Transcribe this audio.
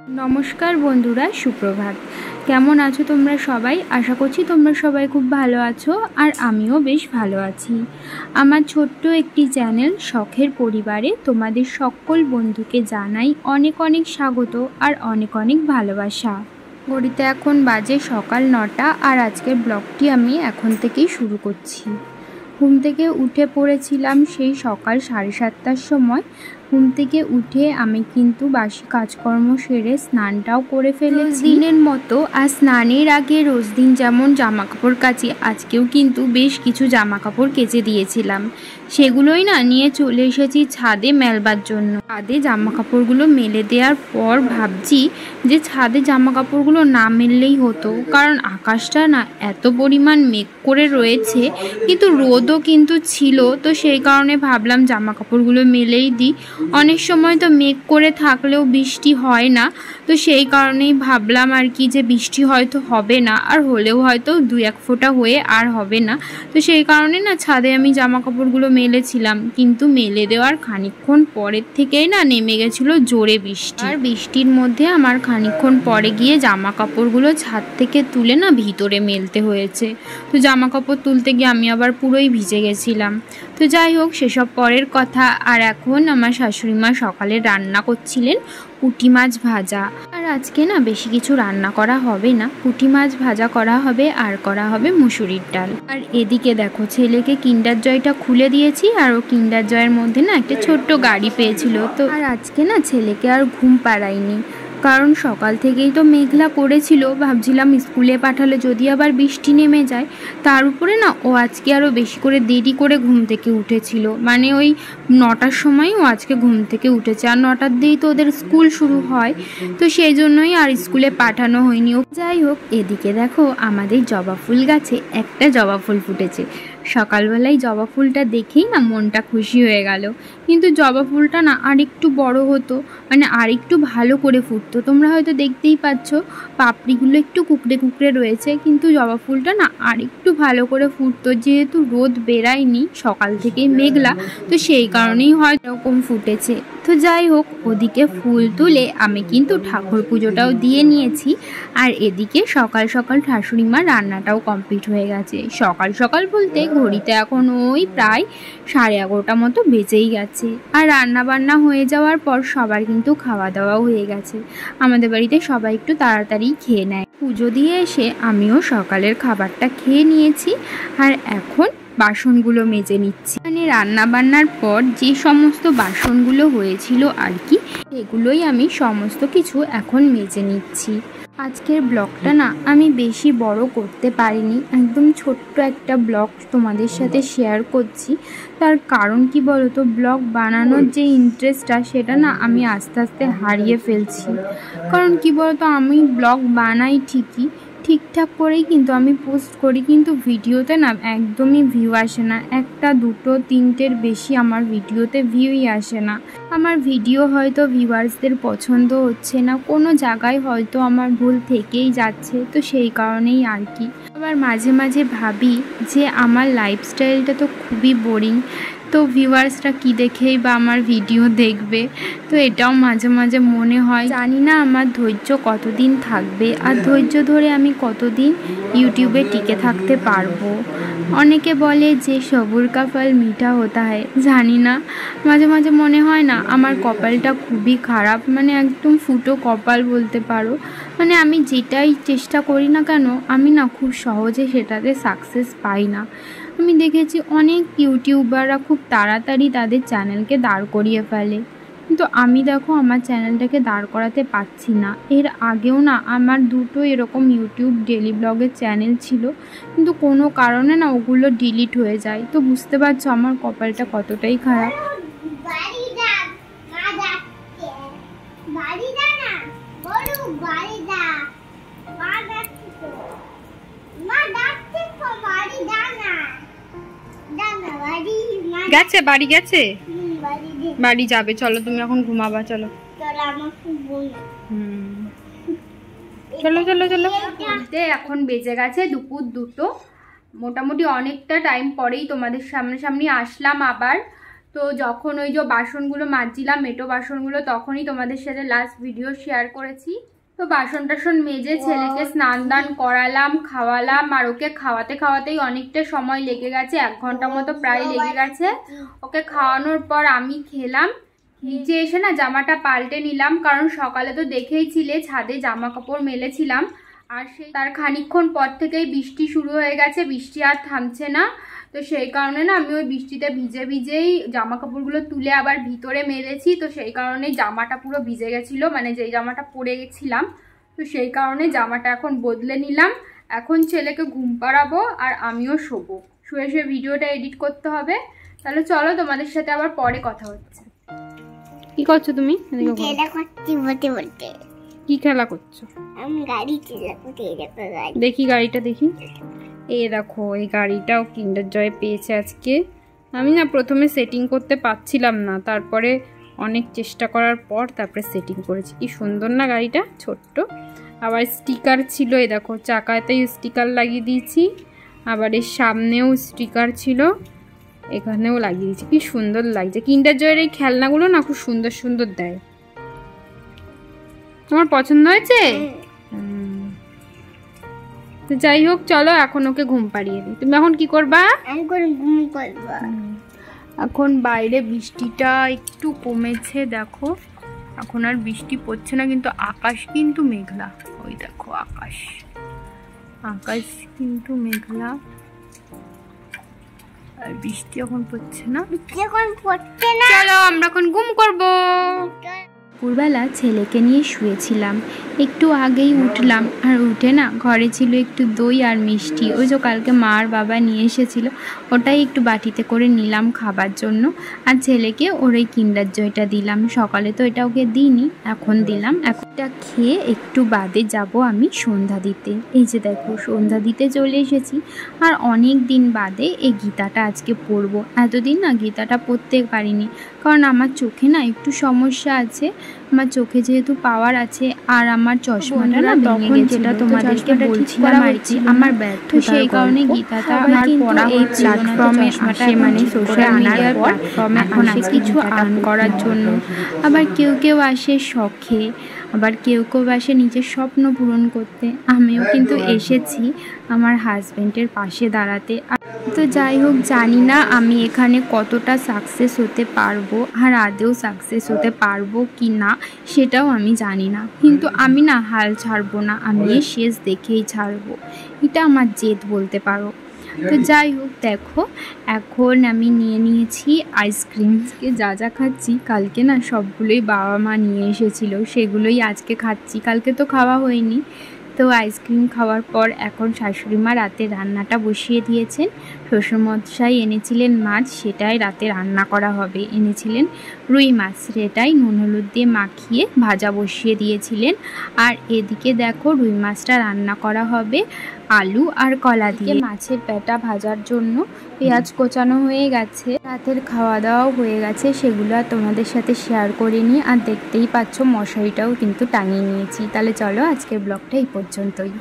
নমস্কার বন্ধুরা, সুপ্রভাত। কেমন আছো তোমরা সবাই? আশা করছি তোমরা সবাই খুব ভালো আছো, আর আমিও বেশ ভালো আছি। আমার ছোট্ট একটি চ্যানেল শখের পরিবারে তোমাদের সকল বন্ধুকে জানাই অনেক অনেক স্বাগত আর অনেক অনেক ভালোবাসা। ঘড়িতে এখন বাজে সকাল 9টা, আর আজকের ব্লগটি আমি এখন থেকেই শুরু করছি। ঘুম থেকে উঠে পড়েছিলাম সেই সকাল 7:30টার সময়। ঘুম থেকে উঠে আমি কিন্তু বাসি কাজকর্ম সেরে স্নানটাও করে ফেলেছি দিনের মতো। আর স্নানের আগে রোজ দিন যেমন জামা কাপড় কাচি, আজকেও কিন্তু বেশ কিছু জামা কাপড় কেচে দিয়েছিলাম। সেগুলোই নিয়ে চলে এসেছি ছাদে মেলবার জন্য। ছাদে জামা কাপড়গুলো মেলে দেওয়ার পর ভাবছি যে ছাদে জামা কাপড়গুলো না মেললেই হতো, কারণ আকাশটা এত পরিমাণ মেঘ করে রয়েছে, কিন্তু রোদও কিন্তু ছিল। তো সেই কারণে ভাবলাম জামা কাপড়গুলো মেলেই দিই। অনেক সময় তো মেঘ করে থাকলেও বৃষ্টি হয় না, তো সেই কারণেই ভাবলাম আর কি যে বৃষ্টি হয়তো হবে না, আর হলেও হয়তো 2-1 ফোঁটা হয়ে আর হবে না। তো সেই কারণে ছাদে আমি জামা কাপড়গুলো মেলেছিলাম, কিন্তু মেলে দেওয়ার খানিকক্ষণ পরের থেকেই নেমে গেছিলো জোরে বৃষ্টি। আর বৃষ্টির মধ্যে আমার খানিকক্ষণ পরে গিয়ে জামা কাপড়গুলো ছাদ থেকে তুলে ভিতরে মেলতে হয়েছে। তো জামা কাপড় তুলতে গিয়ে আমি আবার পুরোই ভিজে গেছিলাম। তো যাই হোক, সেসব পরের কথা। আর এখন আমার শাশুড়ি মা সকালে রান্না করছিলেন পুঁটি মাছ ভাজা। আর আজকে বেশি কিছু রান্না করা হবে না, পুঁটি মাছ ভাজা করা হবে আর করা হবে মুসুরির ডাল। আর এদিকে দেখো, ছেলেকে কিন্ডার জয়টা খুলে দিয়েছি, আর ও কিন্ডার জয়ের মধ্যে একটা ছোট্ট গাড়ি পেয়েছিল। তো আর আজকে ছেলেকে আর ঘুম পাড়াইনি, কারণ সকাল থেকেই তো মেঘলা করেছিল। ভাবছিলাম স্কুলে পাঠালে যদি আবার বৃষ্টি নেমে যায়। তার উপরে ও আজকে আরও বেশি করে দেরি করে ঘুম থেকে উঠেছিল, মানে ওই 9টার সময় ও আজকে ঘুম থেকে উঠেছে। আর 9টার দিয়েই তো ওদের স্কুল শুরু হয়, তো সেই জন্যই আর স্কুলে পাঠানো হয়নি। যাই হোক, এদিকে দেখো আমাদের জবা ফুল গাছে একটা জবা ফুল ফুটেছে। সকালবেলায় জবা ফুলটা দেখেই মনটা খুশি হয়ে গেল। কিন্তু জবা ফুলটা আরেকটু বড় হতো, মানে আরেকটু ভালো করে ফুটতো। তোমরা হয়তো দেখতেই পাচ্ছ পাপড়িগুলো একটু কুকড়ে কুকড়ে রয়েছে, কিন্তু জবা ফুলটা আরেকটু ভালো করে ফুটতো। যেহেতু রোদ বেরায়নি, সকাল থেকেই মেঘলা, তো সেই কারণেই হয়তো এরকম ফুটেছে। তো যাই হোক, ওদিকে ফুল তুলে আমি কিন্তু ঠাকুর পুজোটাও দিয়ে নিয়েছি। আর এদিকে সকাল সকাল শাশুড়ি মা রান্নাটাও কমপ্লিট হয়ে গেছে। সকাল সকাল বলতে ঘড়িতে এখন ওই প্রায় 11:30 মতো বেজেই গেছে। আর রান্না বান্না হয়ে যাওয়ার পর সবার কিন্তু খাওয়া দাওয়াও হয়ে গেছে। আমাদের বাড়িতে সবাই একটু তাড়াতাড়ি খেয়ে নেয়। পুজো দিয়ে এসে আমিও সকালের খাবারটা খেয়ে নিয়েছি, আর এখন বাসনগুলো মেজে নিচ্ছি। মানে রান্না বান্নার পর যে সমস্ত বাসনগুলো হয়েছিল আর কি, এগুলোই আমি সমস্ত কিছু এখন মেজে নিচ্ছি। আজকের ব্লগটা আমি বেশি বড় করতে পারিনি, একদম ছোট্ট একটা ব্লগ তোমাদের সাথে শেয়ার করছি। তার কারণ কি বলতো, ব্লগ বানানোর যে ইন্টারেস্টটা সেটা আমি আস্তে আস্তে হারিয়ে ফেলছি। কারণ কি বলতো, আমি ব্লগ বানাই ঠিকই, ঠিকঠাক করেই কিন্তু আমি পোস্ট করি, কিন্তু ভিডিওতে একদমই ভিউ আসে না। 1টা 2টো 3টের বেশি আমার ভিডিওতে ভিউই আসে না। আমার ভিডিও হয়তো ভিউয়ার্সদের পছন্দ হচ্ছে না, কোনো জায়গায় হয়তো আমার ভুল থেকেই যাচ্ছে। তো সেই কারণেই আর কি। আবার মাঝে মাঝে ভাবি যে আমার লাইফস্টাইলটা তো খুবই বোরিং, তো ভিউয়ার্সরা কি দেখেই বা আমার ভিডিও দেখবে। তো এটাও মাঝে মাঝে মনে হয়। জানি না আমার ধৈর্য কতদিন থাকবে, আর ধৈর্য ধরে আমি কতদিন ইউটিউবে টিকে থাকতে পারবো। অনেকে বলে যে সবুর কা ফল মিঠা হতা হয়, জানি না, মাঝে মাঝে মনে হয় আমার কপালটা খুবই খারাপ, মানে একদম ফুটো কপাল বলতে পারো। মানে আমি যেটাই চেষ্টা করি না কেন, আমি খুব সহজে সেটাতে সাকসেস পাই না। আমি দেখেছি অনেক ইউটিউবাররা খুব তাড়াতাড়ি তাদের চ্যানেলকে দাঁড় করিয়ে ফেলে, কিন্তু আমি দেখো আমার চ্যানেলটাকে দাঁড় করাতে পারছি না। এর আগেও আমার 2টো এরকম ইউটিউব ডেলি ব্লগের চ্যানেল ছিল, কিন্তু কোনো কারণে ওগুলো ডিলিট হয়ে যায়। তো বুঝতে পারছো আমার কপালটা কতটাই খারাপ। গেছে বাড়ি গেছে, বাড়ি যাবে। চলো তুমি এখন ঘুমাবা, চলো চলো চলো চলো। এখন বেজে গেছে দুপুর 2টো। মোটামুটি অনেকটা টাইম পরেই তোমাদের সামনাসামনি আসলাম আবার। তো যখন ওই যে বাসনগুলো মাজছিলাম মেটো বাসনগুলো, তখনই তোমাদের সাথে লাস্ট ভিডিও শেয়ার করেছি। তো বাসন টাসন মেজে ছেলেকে স্নান দান করালাম, খাওয়ালাম, আর ওকে খাওয়াতে খাওয়াতেই অনেকটা সময় লেগে গেছে, 1 ঘন্টা মতো প্রায় লেগে গেছে। ওকে খাওয়ানোর পর আমি খেলাম, নিচে এসে না জামাটা পাল্টে নিলাম, কারণ সকালে তো দেখেইছিলে ছাদে জামা কাপড় মেলেছিলাম, আর সেই তার খানিকক্ষণ পর থেকেই বৃষ্টি শুরু হয়ে গেছে, বৃষ্টি আর থামছে না। তো সেই কারণে না আমি ওই বৃষ্টিতে ভিজে ভিজেই জামা কাপড়গুলো তুলে আবার ভিতরে মেলেছি। তো সেই কারণে জামাটা পুরো ভিজে গেছিলো, মানে যেই জামাটা পরে গেছিলাম। তো সেই কারণে জামাটা এখন বদলে নিলাম। এখন ছেলেকে ঘুম পাড়াবো আর আমিও শোবো, শুয়ে শুয়ে ভিডিওটা এডিট করতে হবে। তাহলে চলো তোমাদের সাথে আবার পরে কথা হচ্ছে। কি করছো তুমি? কি খেলা করছো? আমি গাড়ি চালাবো, দেখি গাড়িটা দেখি। এই দেখো এই গাড়িটাও কিন্ডার জয় পেয়েছে আজকে। আমি না প্রথমে সেটিং করতে পারছিলাম না, তারপরে অনেক চেষ্টা করার পর তারপরে সেটিং করেছি। কি সুন্দর না গাড়িটা, ছোট্ট। আবার স্টিকার ছিল, এই দেখো চাকাতেই স্টিকার লাগিয়ে দিয়েছি, আবার এর সামনেও স্টিকার ছিল, এখানেও লাগিয়ে দিয়েছি। কি সুন্দর লাগছে। কিন্ডার জয়ের এই খেলনাগুলো না খুব সুন্দর সুন্দর দেয়। তোমার পছন্দ হয়েছে? তো যাই হোক, চলো এখন ওকে ঘুম পাড়িয়ে দিই। তুমি এখন কি করবা? এখন বাইরে বৃষ্টিটা একটু কমেছে, দেখো এখন আর বৃষ্টি পড়ছে না, কিন্তু আকাশ কিন্তু মেঘলা। ওই দেখো আকাশ কিন্তু মেঘলা, আর বৃষ্টি এখন পড়ছে না। চলো আমরা এখন ঘুম করবো। দুপুরবেলা ছেলেকে নিয়ে শুয়েছিলাম, একটু আগেই উঠলাম, আর উঠে না ঘরে ছিল একটু দই আর মিষ্টি, ওই যে কালকে মা আর বাবা নিয়ে এসেছিল, ওটাই একটু বাটিতে করে নিলাম খাবার জন্য। আর ছেলেকে ওর ওই কিন্ডার জয়টা দিলাম, সকালে তো এটা ওকে দিইনি, এখন দিলাম। একটা খেয়ে একটু বাদে যাব আমি সন্ধ্যা দিতে। এই যে দেখো সন্ধ্যা দিতে চলে এসেছি, আর অনেক দিন বাদে এই গীতাটা আজকে পড়বো। এতদিন না গীতাটা পড়তে পারিনি, কারণ আমার চোখে না একটু সমস্যা আছে, আমার চোখে যেহেতু পাওয়ার আছে, আর আমার চশমাটা না ভেঙে গেছে, যেটা তোমাদেরকে বলছিলাম আর কি, আমার ব্যর্থ। সেই কারণে গীতাটা আমার পড়া এই প্ল্যাটফর্মে আসে, মানে সোশ্যাল মিডিয়ার প্ল্যাটফর্মে এখন আসে কিছু আর্ন করার জন্য। আবার কেউ কেউ আসে শখে, আবার কেউ কেউ আসে নিজের স্বপ্ন পূরণ করতে। আমিও কিন্তু এসেছি আমার হাজব্যান্ডের পাশে দাঁড়াতে। তো যাই হোক, জানি না আমি এখানে কতটা সাকসেস হতে পারবো, আর আদেও সাকসেস হতে পারবো কি না সেটাও আমি জানি না, কিন্তু আমি না হাল ছাড়বো না, আমি শেষ দেখেই ছাড়বো, এটা আমার জেদ বলতে পারো। তো যাই হোক, দেখো এখন আমি নিয়ে নিয়েছি আইসক্রিমকে, যা যা খাচ্ছি কালকে না সবগুলোই বাবা মা নিয়ে এসেছিলো, সেগুলোই আজকে খাচ্ছি, কালকে তো খাওয়া হয়নি। তো আইসক্রিম খাওয়ার পর এখন শাশুড়ি মা রাতে রান্নাটা বসিয়ে দিয়েছেন। শ্বশুরমশাই এনেছিলেন মাছ, সেটাই রাতে রান্না করা হবে। এনেছিলেন রুই মাছ, সেটাই নুন হলুদ দিয়ে মাখিয়ে ভাজা বসিয়ে দিয়েছিলেন। আর এদিকে দেখো রুই মাছটা রান্না করা হবে আলু আর কলা দিয়ে। মাছের পেটা ভাজার জন্য পেঁয়াজ কোচানো হয়ে গেছে, রাতের খাওয়া দাওয়াও হয়ে গেছে, সেগুলো আর তোমাদের সাথে শেয়ার করিনি। আর দেখতেই পাচ্ছ মশারিটাও কিন্তু টাঙিয়ে নিয়েছি। তাহলে চলো আজকের ব্লগটা এই পর্যন্তই।